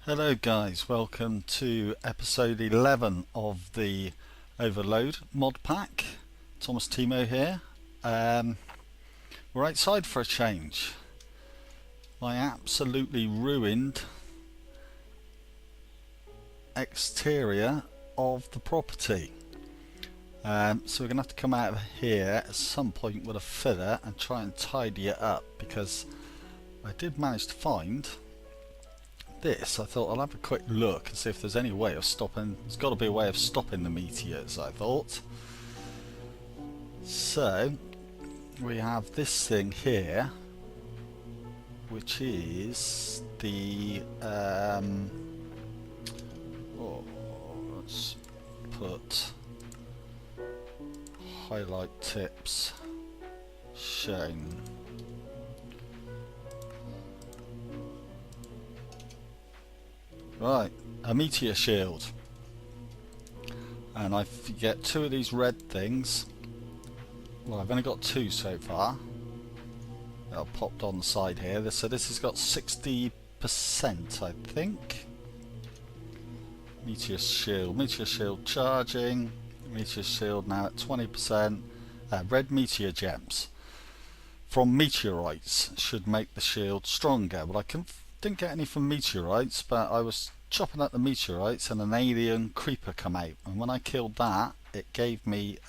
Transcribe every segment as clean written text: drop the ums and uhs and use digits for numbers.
Hello guys, welcome to episode 11 of the Overload mod pack. Thomas Timo here. We're outside for a change. I absolutely ruined exterior of the property. So we're going to have to come out of here at some point with a filler and try and tidy it up, because I did manage to find this. I thought I'll have a quick look and see if there's any way of stopping. There's got to be a way of stopping the meteors, I thought. So we have this thing here, which is the let's put highlight tips shown. Right, a meteor shield, and I get two of these red things. Well, I've only got two so far. They're popped on the side here. So this has got 60%, I think. Meteor shield charging. Meteor shield now at 20%. Red meteor gems from meteorites should make the shield stronger. Well, didn't get any from meteorites, but I was chopping up the meteorites and an alien creeper come out, and when I killed that, it gave me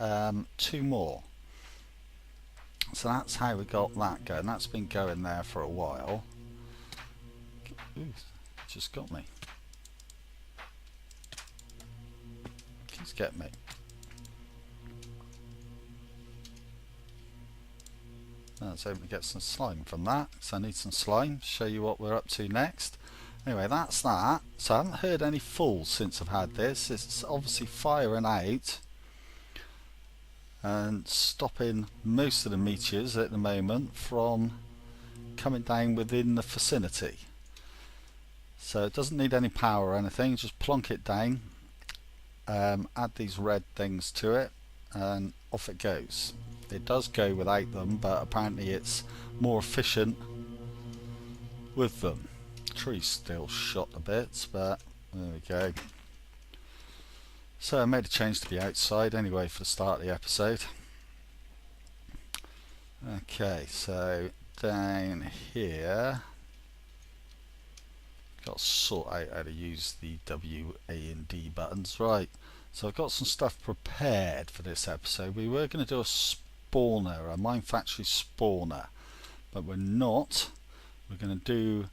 two more. So that's how we got that going. That's been going there for a while. Ooh, just got me. Please get me. Let's hope we get some slime from that, so I need some slime. Show you what we're up to next. Anyway, that's that. So I haven't heard any falls since I've had this. It's obviously firing out and stopping most of the meteors at the moment from coming down within the vicinity. So it doesn't need any power or anything, just plonk it down, add these red things to it, and off it goes. It does go without them, but apparently it's more efficient with them. The tree's still shot to bits, but there we go. So I made a change to the outside anyway for the start of the episode. Okay, so down here, got to sort out how to use the W, A and D buttons. Right, so I've got some stuff prepared for this episode. We were going to do a spawner, a Minefactory spawner, but we're not. We're going to do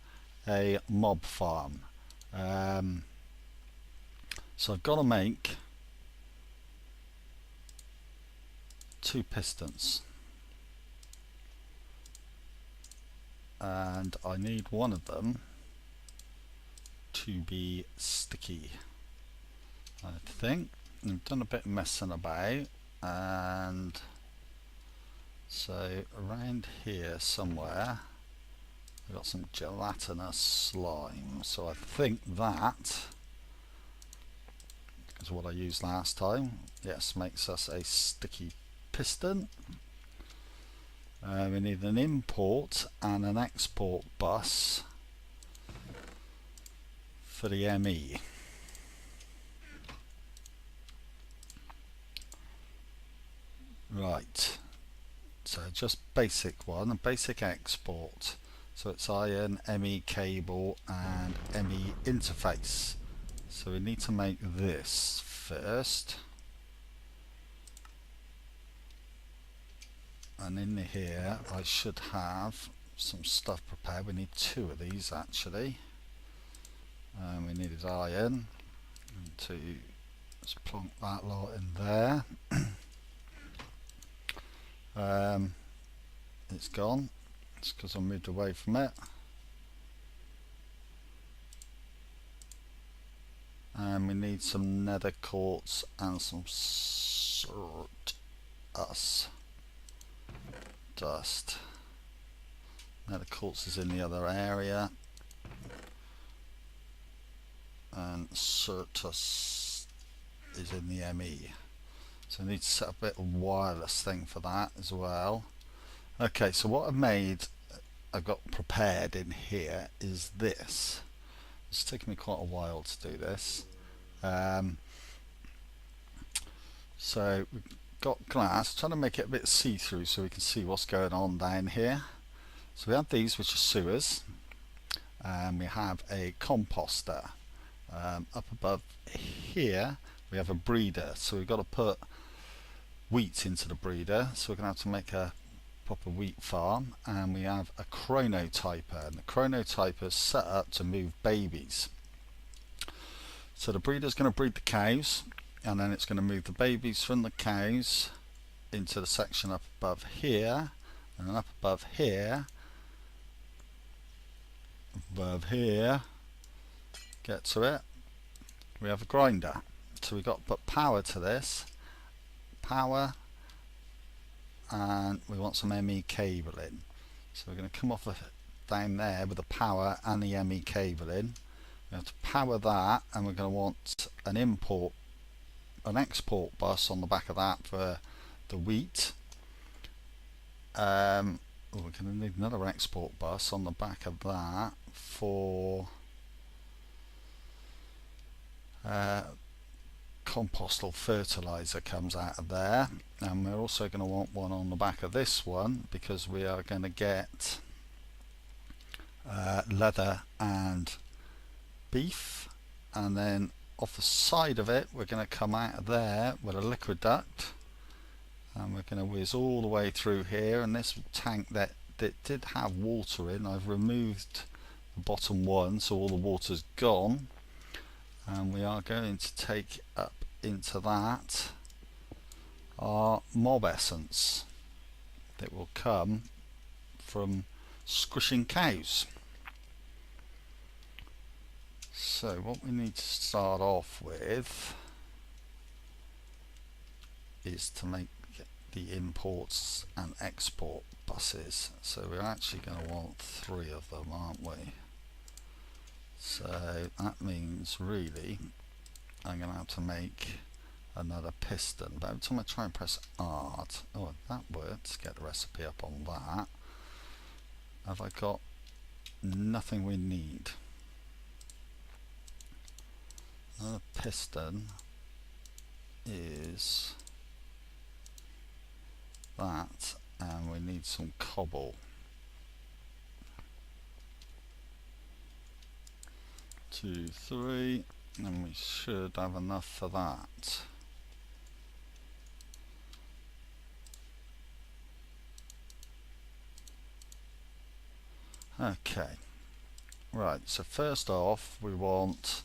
a mob farm. So I've got to make two pistons, and I need one of them to be sticky. I think I've done a bit of messing about, and so around here somewhere I've got some gelatinous slime. So I think that is what I used last time. Yes, makes us a sticky piston. We need an import and an export bus for the ME. Right, so just basic one, a basic export. So it's iron, ME cable and ME interface. So we need to make this first. And in here I should have some stuff prepared. We need two of these actually. We needed iron, and to just plonk that lot in there. It's gone. It's because I moved away from it. And we need some nether quartz and some dust. Nether quartz is in the other area, and Certus is in the ME. So I need to set up a bit of wireless thing for that as well. Okay, so what I've got prepared in here is this. It's taken me quite a while to do this. So we've got glass, trying to make it a bit see-through so we can see what's going on down here. So we have these, which are sewers, and we have a composter. Up above here we have a breeder, so we've got to put wheat into the breeder, so we're going to have to make a proper wheat farm. And we have a chronotyper, and the chronotyper is set up to move babies. So the breeder's going to breed the cows, and then it's going to move the babies from the cows into the section up above here, and then up above here, get to it, we have a grinder. So we've got to put power to this, power, and we want some ME cable in. So we're going to come off down there with the power and the ME cable in. We have to power that, and we're going to want an export bus on the back of that for the wheat. We're going to need another export bus on the back of that for compostal fertilizer comes out of there, and we're also going to want one on the back of this one because we are going to get leather and beef, and then off the side of it we're going to come out of there with a liquid duct, and we're going to whiz all the way through here. And this tank that did have water in, I've removed the bottom one so all the water's gone, and we are going to take up into that our mob essence that will come from squishing cows. So what we need to start off with is to make the imports and export buses. So we're actually going to want 3 of them, aren't we? So that means really I'm going to have to make another piston. But every time I try and press R, oh, that works, get the recipe up on that. Have I got nothing we need? Another piston is that, and we need some cobble. 2, 3, and we should have enough for that. Okay, right, so first off we want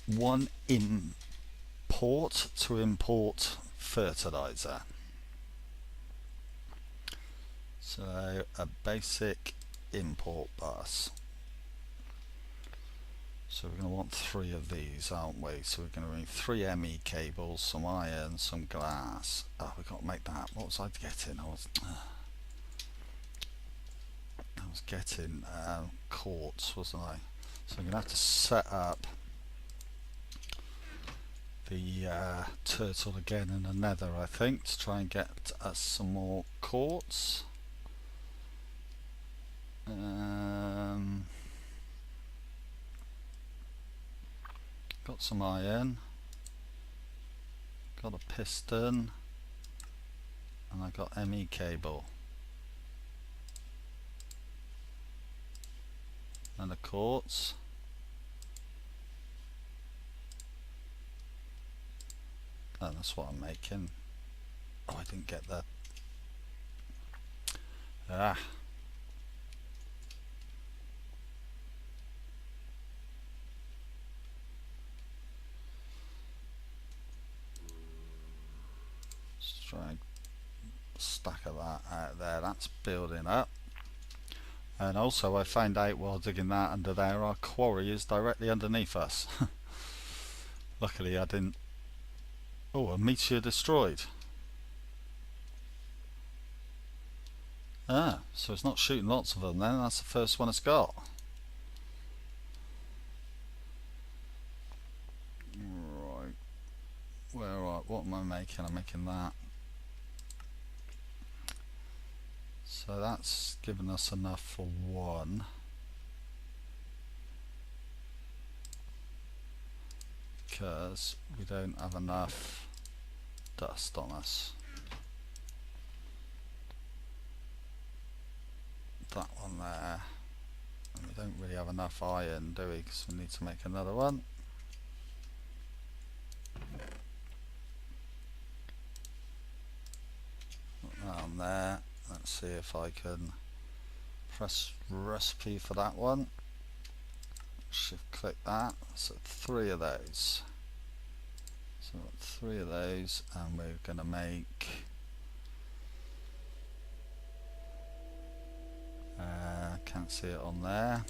1 import to import fertilizer. So a basic import bus. So we're going to want 3 of these, aren't we? So we're going to need 3 ME cables, some iron, some glass. Oh, we've got to make that. What was I getting? I was getting quartz, wasn't I? So I'm going to have to set up the turtle again in the nether, I think, to try and get us some more quartz. Got some iron, got a piston, and I got ME cable and a quartz. Oh, that's what I'm making. Oh, I didn't get that. Let's try a stack of that out there. That's building up. And also I found out while digging that under there, our quarry is directly underneath us. Luckily I didn't. Oh, a meteor destroyed. Ah, so it's not shooting lots of them then, that's the first one it's got. Right, what am I making? I'm making that. So that's given us enough for 1. because we don't have enough dust on us. That one there, and we don't really have enough iron, do we? Because we need to make another one. Put that on there. Let's see if I can press recipe for that one. Shift click that. So 3 of those. So 3 of those, and we're going to make can't see it on there.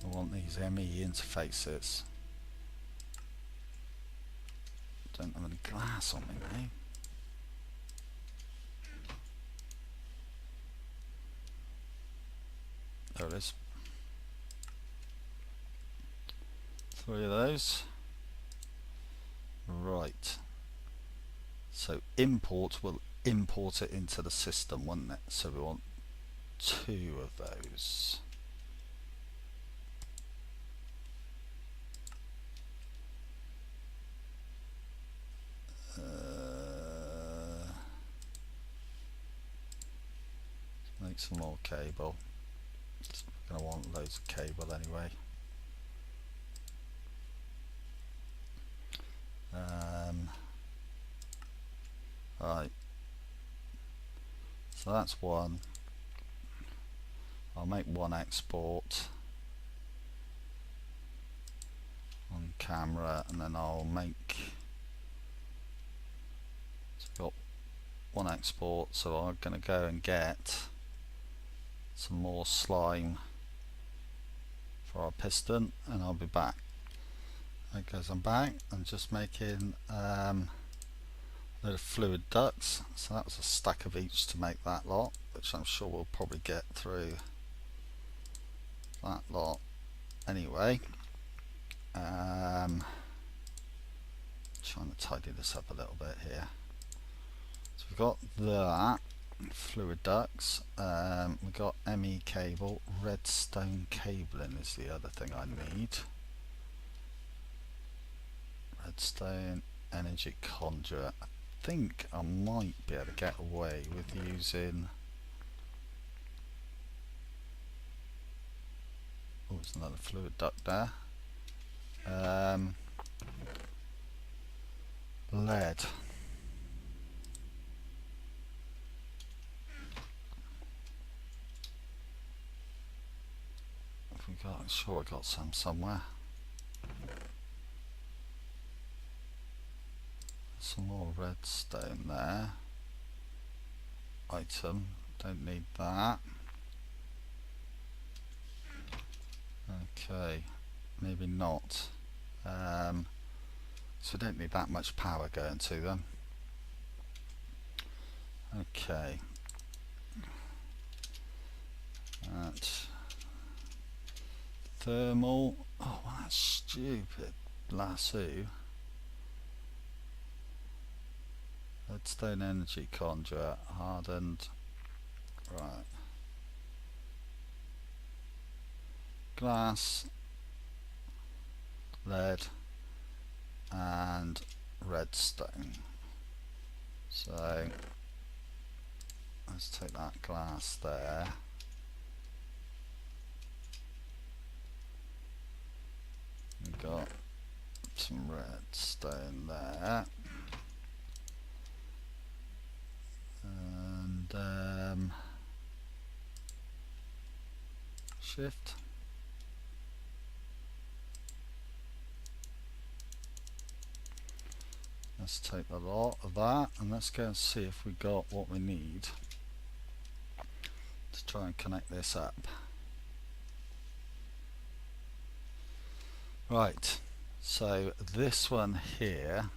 I want these ME interfaces. Don't have any glass on me now. There it is. 3 of those. Right. So import will import it into the system, won't it? So we want 2 of those. Make some more cable. We're going to want loads of cable anyway. Right. So that's one. I'll make one export on camera, and then I'll make. So I've got one export, so I'm going to go and get some more slime for our piston, and I'll be back. Okay, so I'm back. I'm just making a load of fluid ducts, so that was a stack of each to make that lot, which I'm sure we'll probably get through that lot anyway. Trying to tidy this up a little bit here. So we've got that fluid ducts, we've got ME cable, redstone cabling is the other thing I need. Redstone energy conduit. I think I might be able to get away with using. Oh, there's another fluid duct there. Lead. I'm sure I got some somewhere. Some more redstone there. Item, don't need that. Okay, maybe not. So we don't need that much power going to them. Okay. That's thermal. Oh, that's stupid. Lasso. Redstone energy conduit. Hardened. Right. Glass. Lead. And redstone. So let's take that glass there. We've got some redstone there. And shift. Let's take a lot of that, and let's go and see if we got what we need to try and connect this up. Right, so this one here,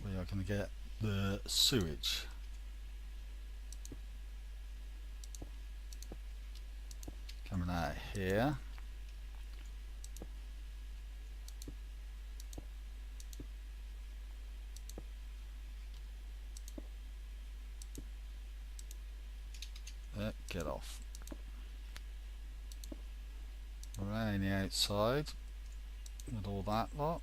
we are going to get the sewage. Coming out here. Get off. Around the outside. with all that lot.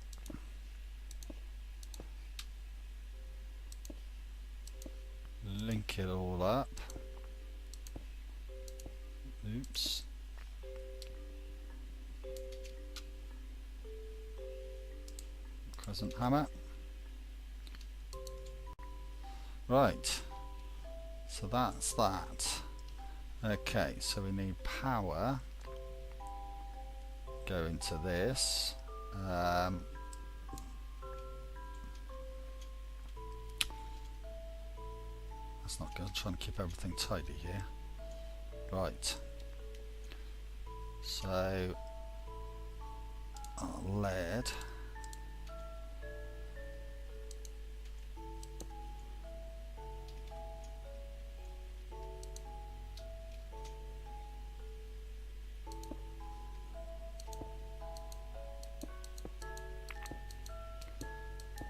Link it all up. Oops. Crescent hammer. Right. So that's that. Okay, so we need power. Go into this. That's not good. I'm trying to keep everything tidy here. Right. So our lead.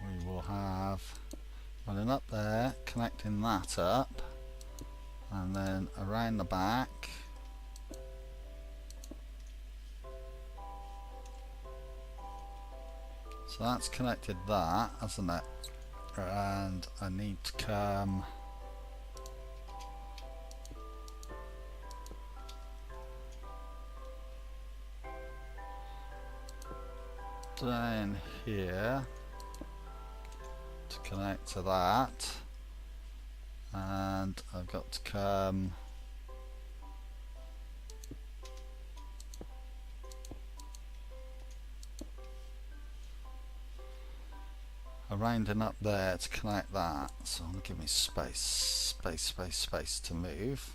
We will have running up there, connecting that up, and then around the back. So that's connected that, hasn't it? And I need to come down here to connect to that, and I've got to come around and up there to connect that. So I'm going to give me space to move.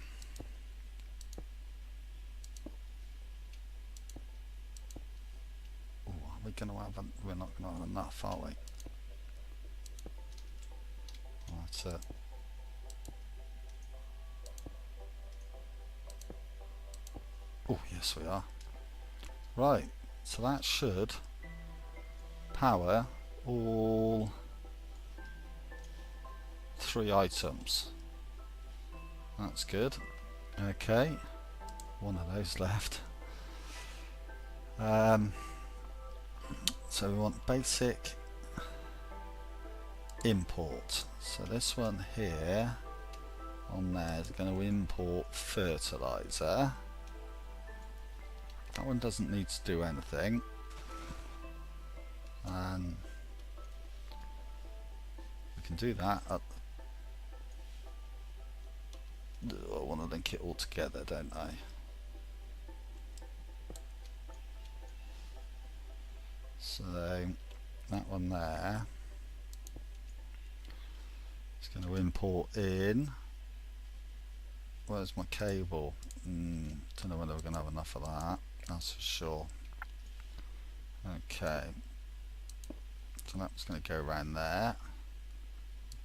Ooh, are we going to have we're not going to have enough, are we? That's it. Oh yes we are. Right, so that should power all 3 items. That's good. Okay, one of those left. So we want basic import. So this one here on there is going to import fertilizer. That one doesn't need to do anything. And we can do that up. I want to link it all together, don't I? So that one there is going to import in. Where's my cable? Don't know whether we're going to have enough of that, that's for sure. Okay, so that's going to go around there.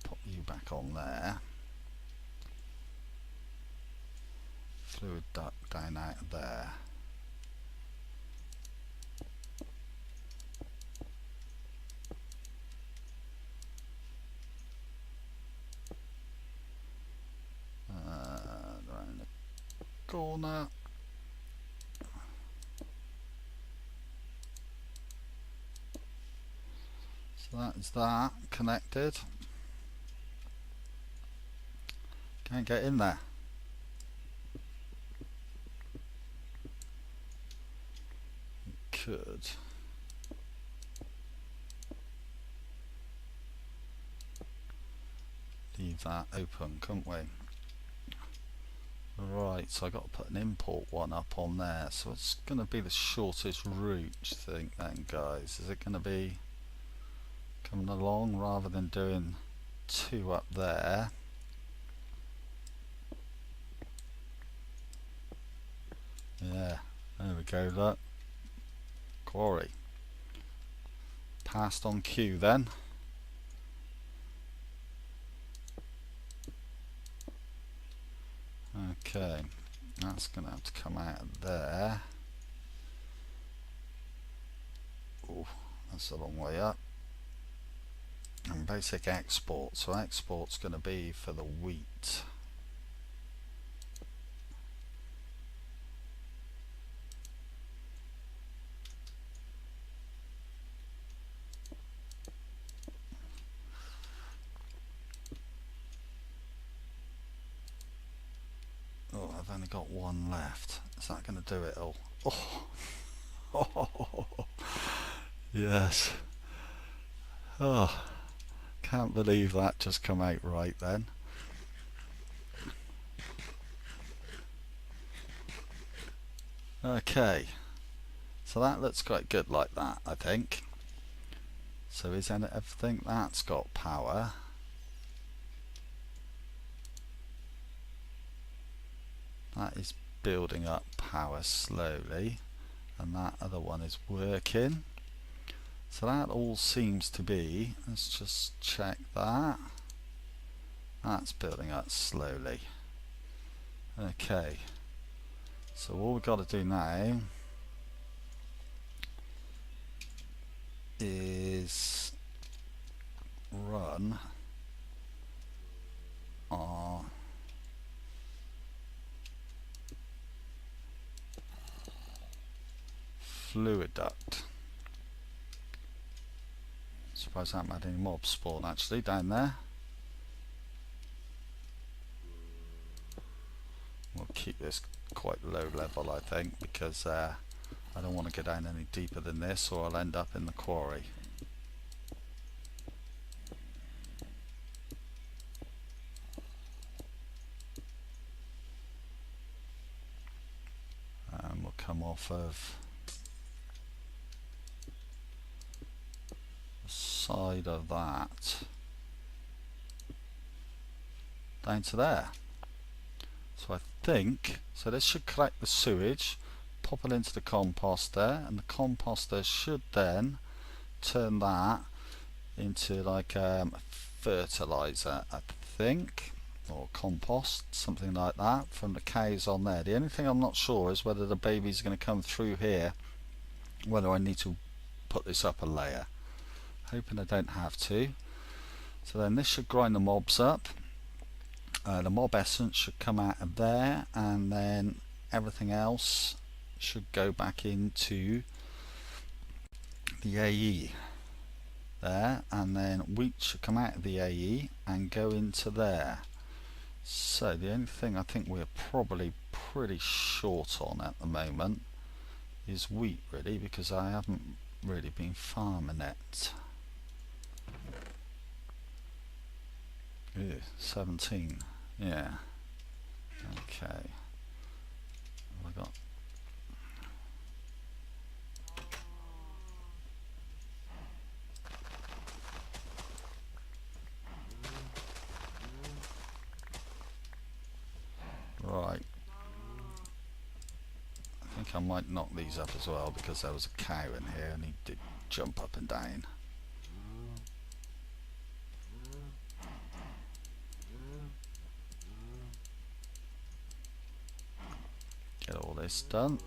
Pop you back on there. Fluid duct down out of there. Around the corner. So that is that connected. Can't get in there. Could. Leave that open, couldn't we? Right, so I got to put an import one up on there. So it's going to be the shortest route, I think, then, guys. Is it going to be coming along rather than doing 2 up there? Yeah, there we go. Look, quarry passed on cue then. Okay, that's going to have to come out of there. Oh, that's a long way up. And basic export, so export's going to be for the wheat. got one left. Is that going to do it all? Oh. Yes. Oh, can't believe that just come out right then. Okay, so that looks quite good like that, I think. So is everything that's got power? That is building up power slowly, and that other one is working. So that all seems to be, let's just check that. That's building up slowly. Okay, so all we've got to do now is run our fluid duct. Surprised I haven't had any mobs spawn actually down there. We'll keep this quite low level, I think, because I don't want to go down any deeper than this or I'll end up in the quarry. And we'll come off of the side of that down to there. So I think, so this should collect the sewage, pop it into the composter, and the composter should then turn that into like fertilizer, I think, or compost, something like that, from the cows on there. The only thing I'm not sure is whether the baby's going to come through here, whether I need to put this up a layer. Hoping I don't have to. So then this should grind the mobs up. The mob essence should come out of there, and then everything else should go back into the AE there, and then wheat should come out of the AE and go into there. So the only thing I think we're probably pretty short on at the moment is wheat, really, because I haven't really been farming it. Ew, 17. Yeah. Okay. What have I got? Right. I think I might knock these up as well because there was a cow in here and he did jump up and down. Get all this done.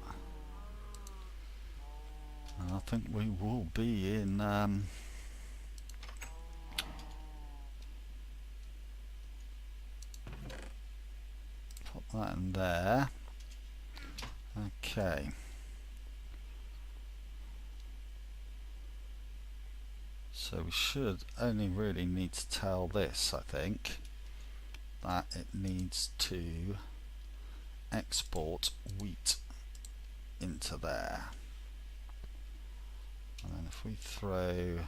And I think we will be in put that in there. Okay. So we should only really need to tell this, I think, that it needs to export wheat into there. And then if we throw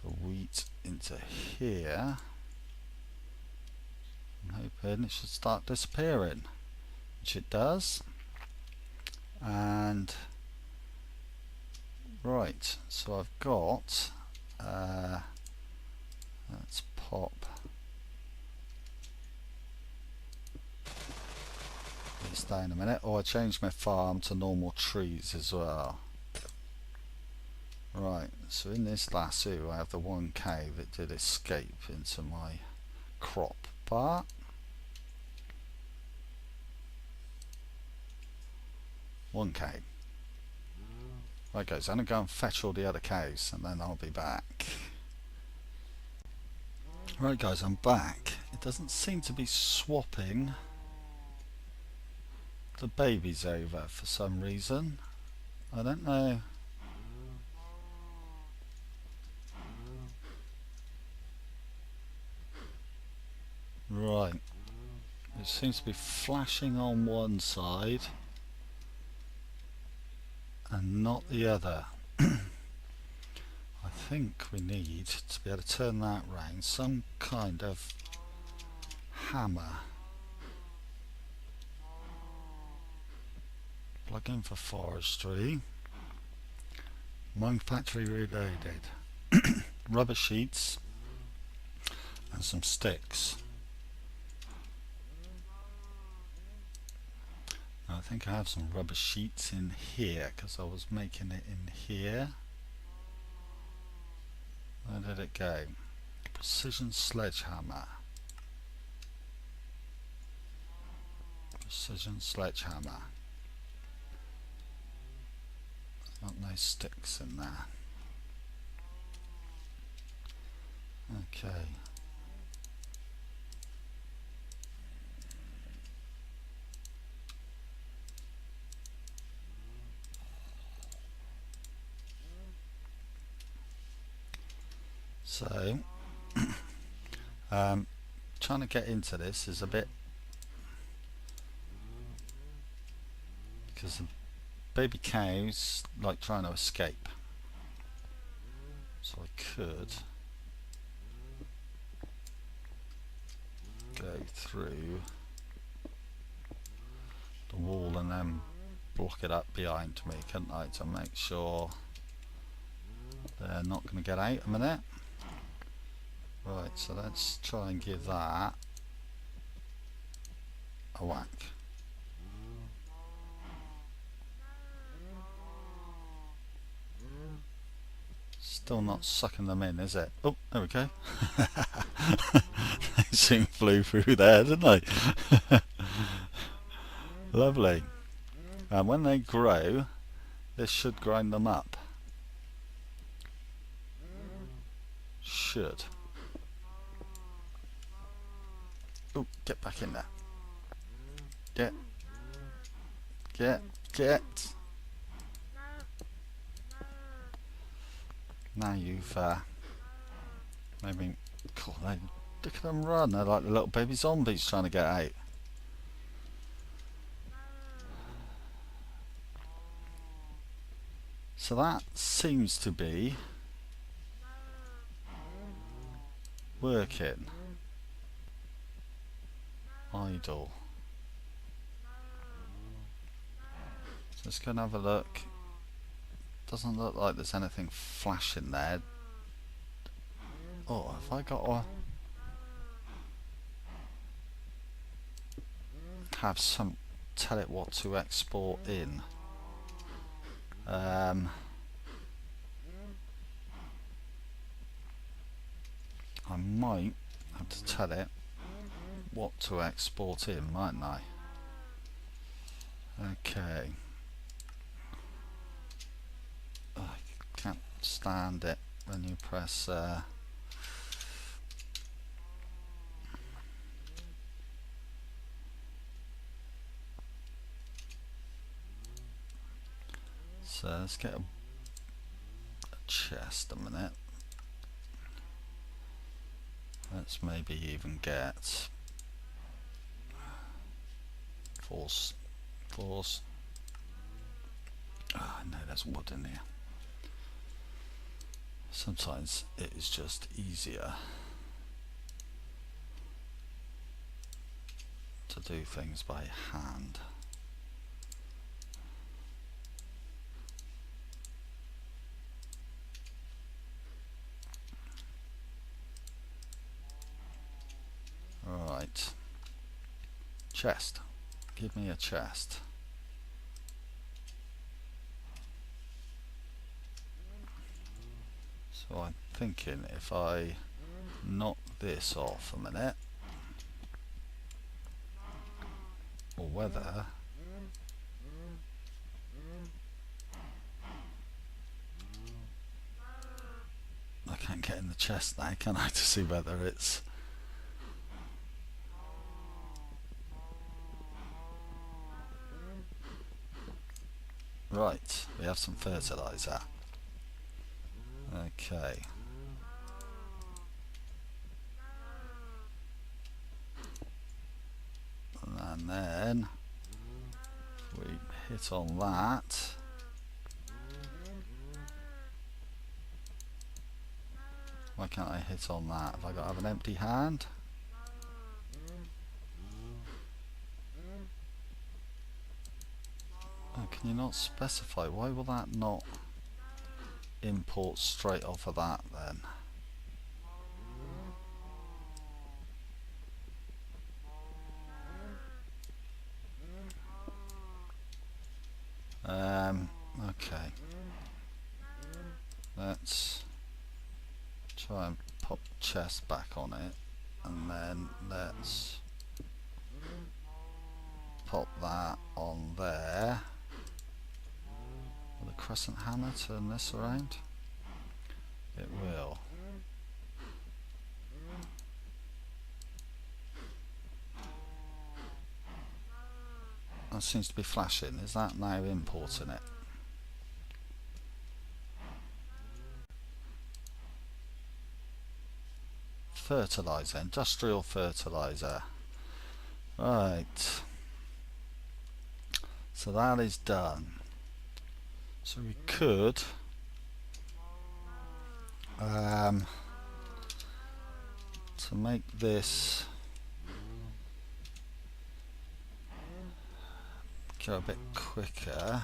the wheat into here, I'm hoping it should start disappearing, which it does. And right, so I've got let's pop this down a minute. Oh, I changed my farm to normal trees as well. Right, so in this lasso I have the one cow that did escape into my crop part. One cow. Right guys, I'm going to go and fetch all the other cows and then I'll be back. Right guys, I'm back. It doesn't seem to be swapping the babies over for some reason. I don't know. Right. it seems to be flashing on one side and not the other. I think we need to be able to turn that round, some kind of hammer. Plug in for forestry. Minefactory reloaded. Rubber sheets and some sticks. Now, I think I have some rubber sheets in here because I was making it in here. Where did it go? Precision sledgehammer. Precision sledgehammer. Got no sticks in there. Okay. So, trying to get into this is a bit, because the baby cow's like trying to escape. So I could go through the wall and then block it up behind me, couldn't I, to make sure they're not going to get out a minute. Right, so let's try and give that a whack. Still not sucking them in, is it? Oh, there we go. They soon flew through there, didn't they? Lovely. And when they grow, this should grind them up. Should. Oh, get back in there. Get. Now you've maybe, cool, look at them run. They're like the little baby zombies trying to get out. So that seems to be working. Idle. So let's go and have a look. Doesn't look like there's anything flashing there. Oh, have I got to have some, tell it what to export in? I might have to tell it what to export in, mightn't I? Okay. I can't stand it when you press so let's get a chest a minute. Let's maybe even get force. Ah, no, there's wood in here. Sometimes it is just easier to do things by hand. Right. Chest. Give me a chest. So I'm thinking if I knock this off a minute, or whether I can't get in the chest now, can I, to see whether it's right. We have some fertilizer. Okay. And then we hit on that. Why can't I hit on that? Have I got to have an empty hand? Oh, can you not specify? Why will that not import straight off of that then? Okay. Let's try and pop chest back on it, and then let's pop that on there. Will the crescent hammer turn this around? It will. That seems to be flashing. Is that now importing it? Fertilizer, industrial fertilizer. Right. So that is done. So we could to make this go a bit quicker,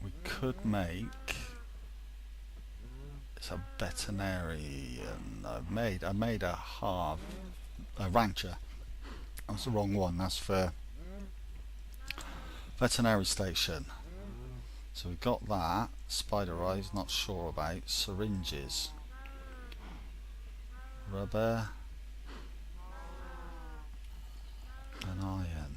we could make it's a veterinarian. I made a rancher. That's the wrong one. That's for veterinary station. So we've got that. Spider eyes, not sure about. Syringes, rubber, and iron.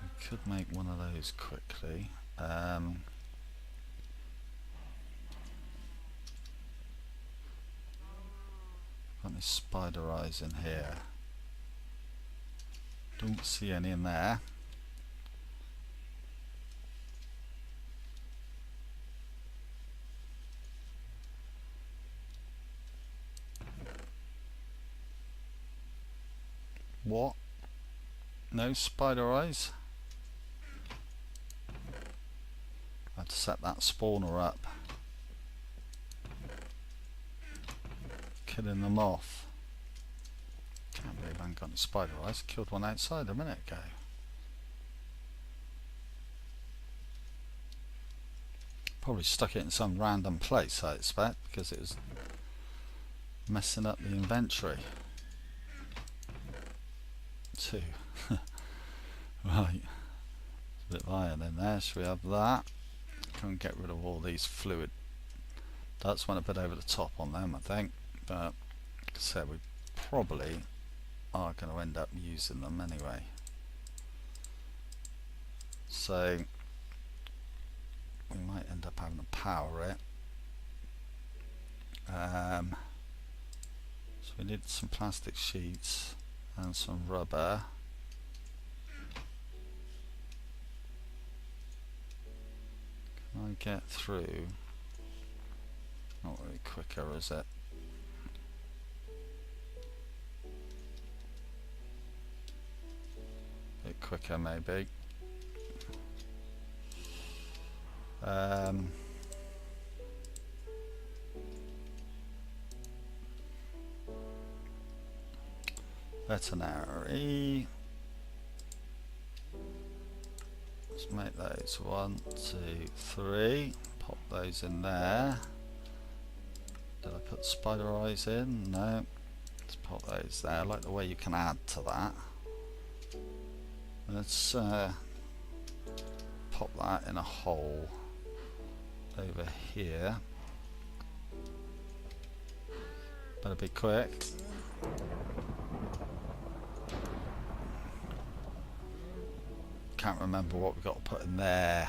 We could make one of those quickly. Got any spider eyes in here? Don't see any in there. What? No spider eyes? I have to set that spawner up. Killing them off. Can't believe I haven't got any spider eyes. Killed one outside a minute ago. Probably stuck it in some random place, I expect, because it was messing up the inventory. 2. Right. A bit of iron in there. Should we have that? Try and get rid of all these fluid. That's went a bit over the top on them, I think. But like I said, we probably are going to end up using them anyway. So we might end up having to power it. So we need some plastic sheets and some rubber. Can I get through? Not really quicker, is it? Bit quicker maybe. Veterinary. Let's make those 1, 2, 3. Pop those in there. Did I put spider eyes in? No. Let's pop those there. I like the way you can add to that. Let's pop that in a hole over here. Better be quick. Can't remember what we've got to put in there,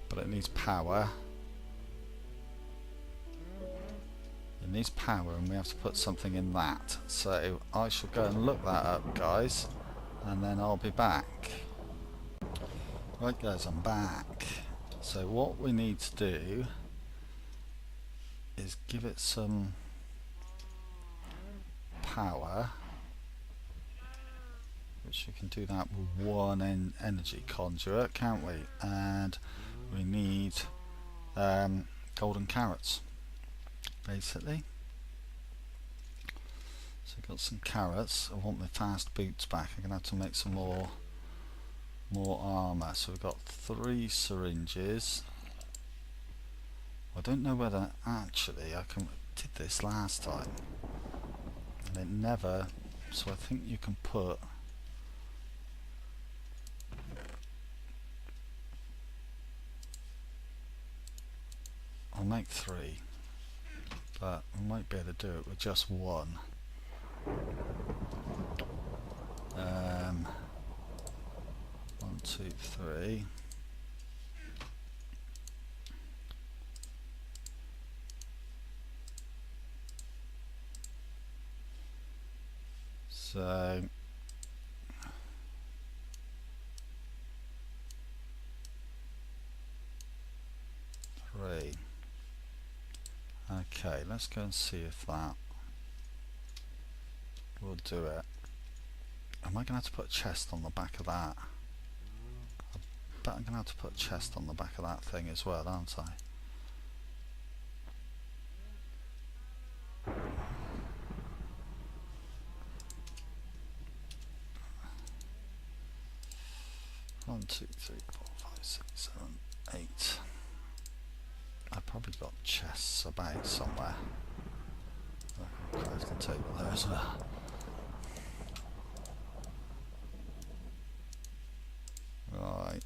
but it needs power. It needs power, and we have to put something in that. So I shall go and look that up, guys, and then I'll be back. Right guys, I'm back. So what we need to do is give it some power, which we can do that with one energy conduit, can't we? And we need golden carrots, basically. So I've got some carrots. I want my fast boots back. I'm gonna have to make some more armor. So we've got 3 syringes. I don't know whether actually I did this last time and it never, so I think you can put I'll make 3, but we might be able to do it with just 1. 1, 2, 3. So three. Okay, let's go and see if that will do it. Am I going to have to put a chest on the back of that? I bet I'm going to have to put a chest on the back of that thing as well, aren't I? One, two, three, 4, 5, 6, 7, 8. I've probably got chests about somewhere. I've got a crafting table there as well. Right.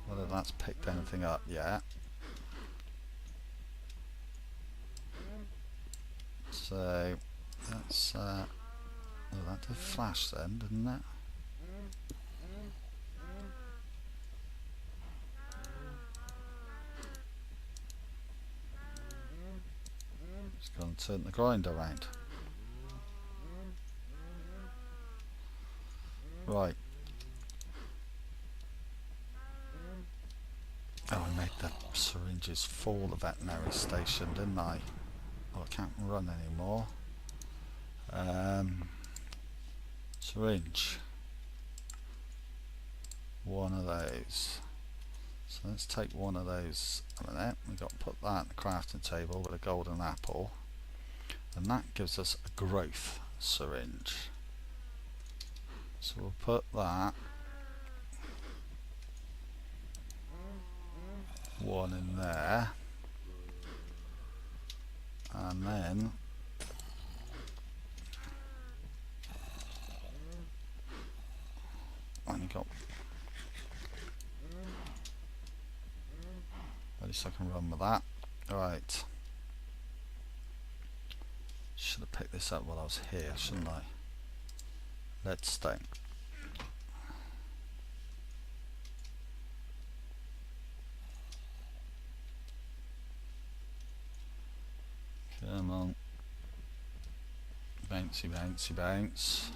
Whether that's picked anything up yet. So that's oh, that did flash then, didn't it? Just going to turn the grinder around. Right. Oh, I made the syringes for the veterinary station, didn't I? Oh, I can't run anymore. Syringe. One of those. So let's take one of those a minute. We've got to put that in the crafting table with a golden apple. And that gives us a growth syringe. So we'll put that one in there. And then only got, at least I can run with that. Right. Should have picked this up while I was here, shouldn't I? Leadstone. Come on. Bouncy, bouncy, bounce.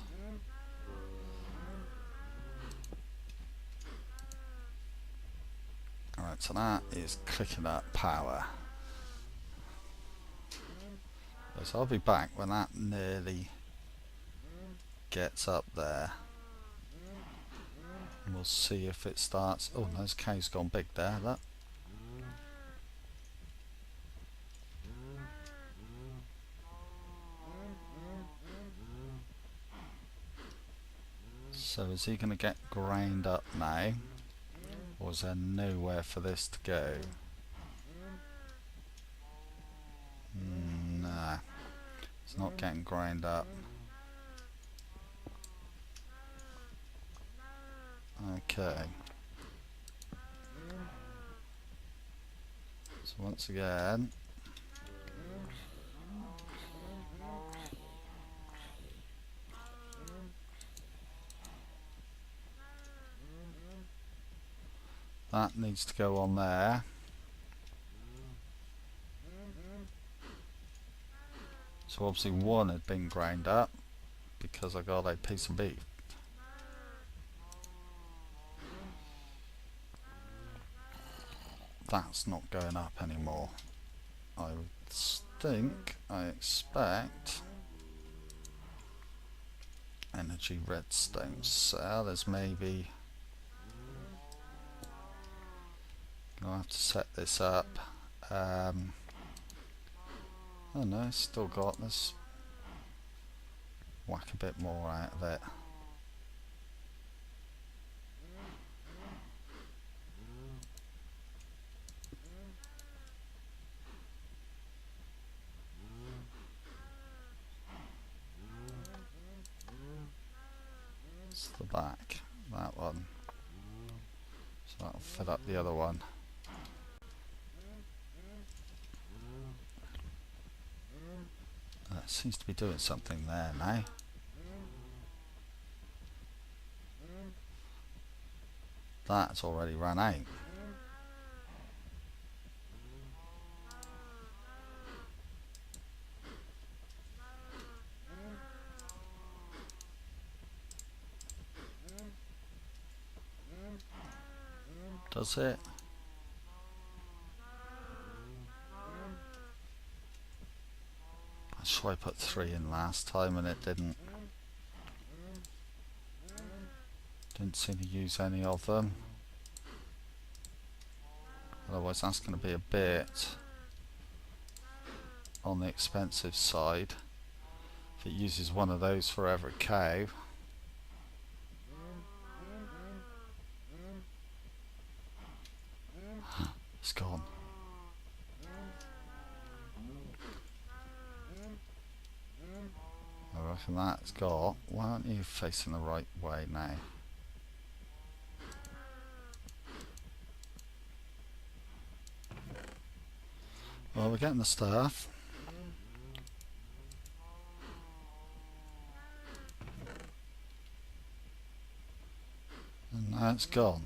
Alright, so that is clicking up power. So I'll be back when that nearly gets up there. And we'll see if it starts. Oh, no, this cow's gone big there, look. So is he going to get ground up now? Or is there nowhere for this to go? Nah, it's not getting ground up. Okay. So once again, that needs to go on there. So obviously one had been ground up because I got a piece of beef. that's not going up anymore. I expect energy redstone cell. There's maybe, I'll have to set this up. Oh no, still got this. Whack a bit more out of it. It's the back, that one. So that'll fill up the other one. That seems to be doing something there now. That's already run out. Does it? I'm sure I put 3 in last time and it didn't seem to use any of them. Otherwise that's going to be a bit on the expensive side if it uses one of those for every cow. It's gone. I reckon that's got. Why aren't you facing the right way now? Well, we're getting the stuff. And now it's gone.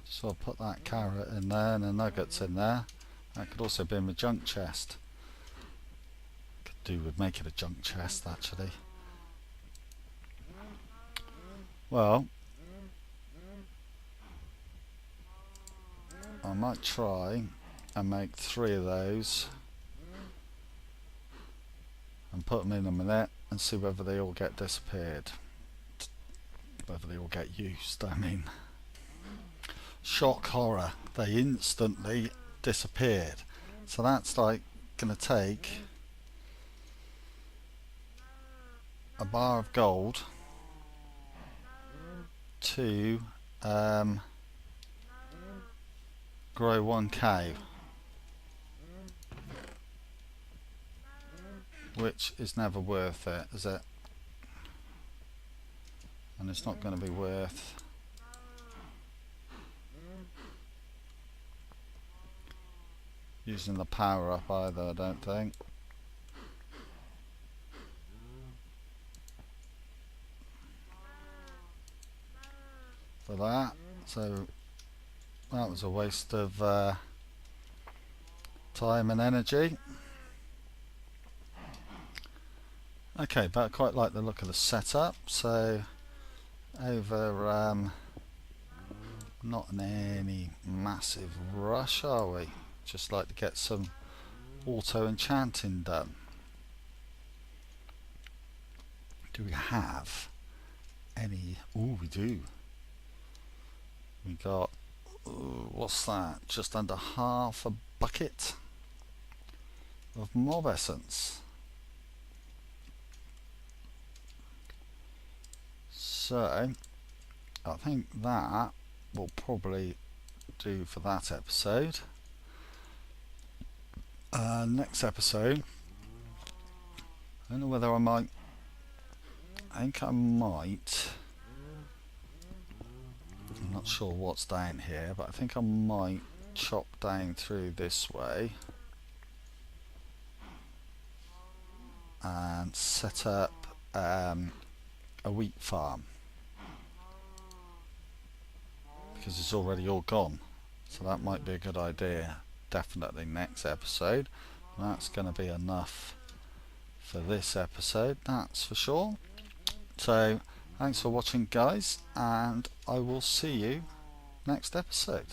So I'll put that carrot in there and the nuggets in there. That could also be in the junk chest. Could do with making a junk chest actually. Well, I might try and make 3 of those and put them in a minute and see whether they all get disappeared. Whether they all get used, I mean. Shock horror, they instantly disappeared. So that's like going to take a bar of gold to grow 1 cow, which is never worth it, is it? And it's not going to be worth using the power up either, I don't think. For that, so that was a waste of time and energy. Okay, but I quite like the look of the setup, so over not in any massive rush, are we? Just like to get some auto enchanting done. Do we have any? Oh, we do. We got, what's that? Just under half a bucket of mob essence. So I think that will probably do for that episode. Next episode, I don't know whether I might, I think I might, I'm not sure what's down here, but I think I might chop down through this way and set up a wheat farm, because it's already all gone, so that might be a good idea. Definitely next episode. That's going to be enough for this episode, that's for sure. So thanks for watching, guys, and I will see you next episode.